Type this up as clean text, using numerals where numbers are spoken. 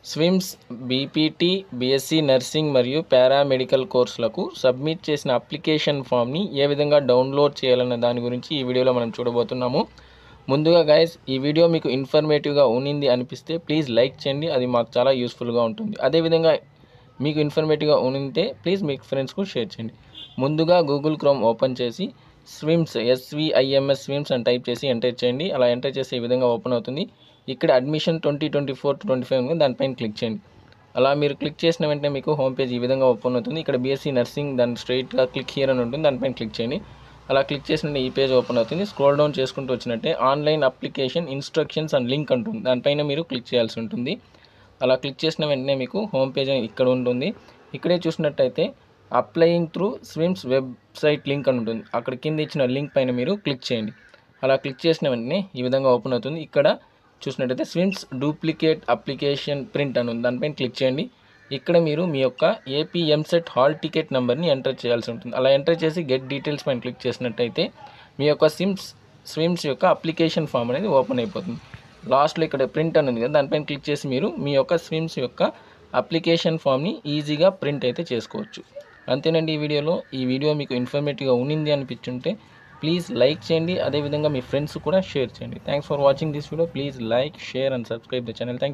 SVIMS BPT, BSc nursing మరియు paramedical కోర్సులకు submit చేసిన అప్లికేషన్ ఫామ్ని ఏ విధంగా డౌన్లోడ్ చేయాలన్న దాని గురించి ఈ వీడియోలో మనం చూడబోతున్నాము. ముందుగా గైస్, ఈ వీడియో మీకు ఇన్ఫర్మేటివ్గా ఉన్నింది అనిపిస్తే ప్లీజ్ లైక్ చేయండి, అది మాకు చాలా యూస్ఫుల్గా ఉంటుంది. అదేవిధంగా మీకు ఇన్ఫర్మేటివ్గా ఉంటే ప్లీజ్ మీ ఫ్రెండ్స్కు షేర్ చేయండి. ముందుగా గూగుల్ క్రోమ్ ఓపెన్ చేసి స్విమ్స్ స్విమ్స్ అని టైప్ చేసి ఎంటర్ చేయండి. అలా ఎంటర్ చేసి ఈ విధంగా ఓపెన్ అవుతుంది. ఇక్కడ అడ్మిషన్ 2024-25 ఉంది, దానిపైన క్లిక్ చేయండి. అలా మీరు క్లిక్ చేసిన వెంటనే మీకు హోమ్ పేజ్ ఈ విధంగా ఓపెన్ అవుతుంది. ఇక్కడ బీఎస్సీ నర్సింగ్ దాని స్ట్రైట్గా క్లిక్ హియర్ అని ఉంటుంది, దానిపైన క్లిక్ చేయండి. అలా క్లిక్ చేసిన ఈ పేజ్ ఓపెన్ అవుతుంది. స్క్రోల్ డౌన్ చేసుకుంటూ వచ్చినట్టే online application instructions and link అంటుంది, దానిపైన మీరు క్లిక్ చేయాల్సి ఉంటుంది. అలా క్లిక్ చేసిన వెంటనే మీకు హోమ్ పేజ్ ఇక్కడ ఉంటుంది. ఇక్కడే చూసినట్టయితే applying through SVIMS website link అని ఉంటుంది, అక్కడ కింద ఇచ్చిన లింక్ పైన మీరు క్లిక్ చేయండి. అలా క్లిక్ చేసిన వెంటనే ఈ విధంగా ఓపెన్ అవుతుంది. ఇక్కడ చూసినట్టయితే స్విమ్స్ డూప్లికేట్ అప్లికేషన్ ప్రింట్ అని ఉంది, దానిపైన క్లిక్ చేయండి. ఇక్కడ మీరు మీ యొక్క ఏపీ ఎంసెట్ హాల్ టికెట్ నెంబర్ని ఎంటర్ చేయాల్సి ఉంటుంది. అలా ఎంటర్ చేసి గెట్ డీటెయిల్స్ పైన క్లిక్ చేసినట్టయితే మీ యొక్క స్విమ్స్ యొక్క అప్లికేషన్ ఫామ్ అనేది ఓపెన్ అయిపోతుంది. లాస్ట్లో ఇక్కడ ప్రింట్ అని ఉంది కదా, దానిపైన క్లిక్ చేసి మీరు మీ యొక్క స్విమ్స్ యొక్క అప్లికేషన్ ఫామ్ని ఈజీగా ప్రింట్ అయితే చేసుకోవచ్చు. అంతేనండి ఈ వీడియో మీకు ఇన్ఫర్మేటివ్గా ఉన్నింది అనిపించుంటే ప్లీజ్ లైక్ చేయండి, అదేవిధంగా మీ ఫ్రెండ్స్ కూడా షేర్ చేయండి. Thanks for watching this video. Please like, share and subscribe the channel. Thank you.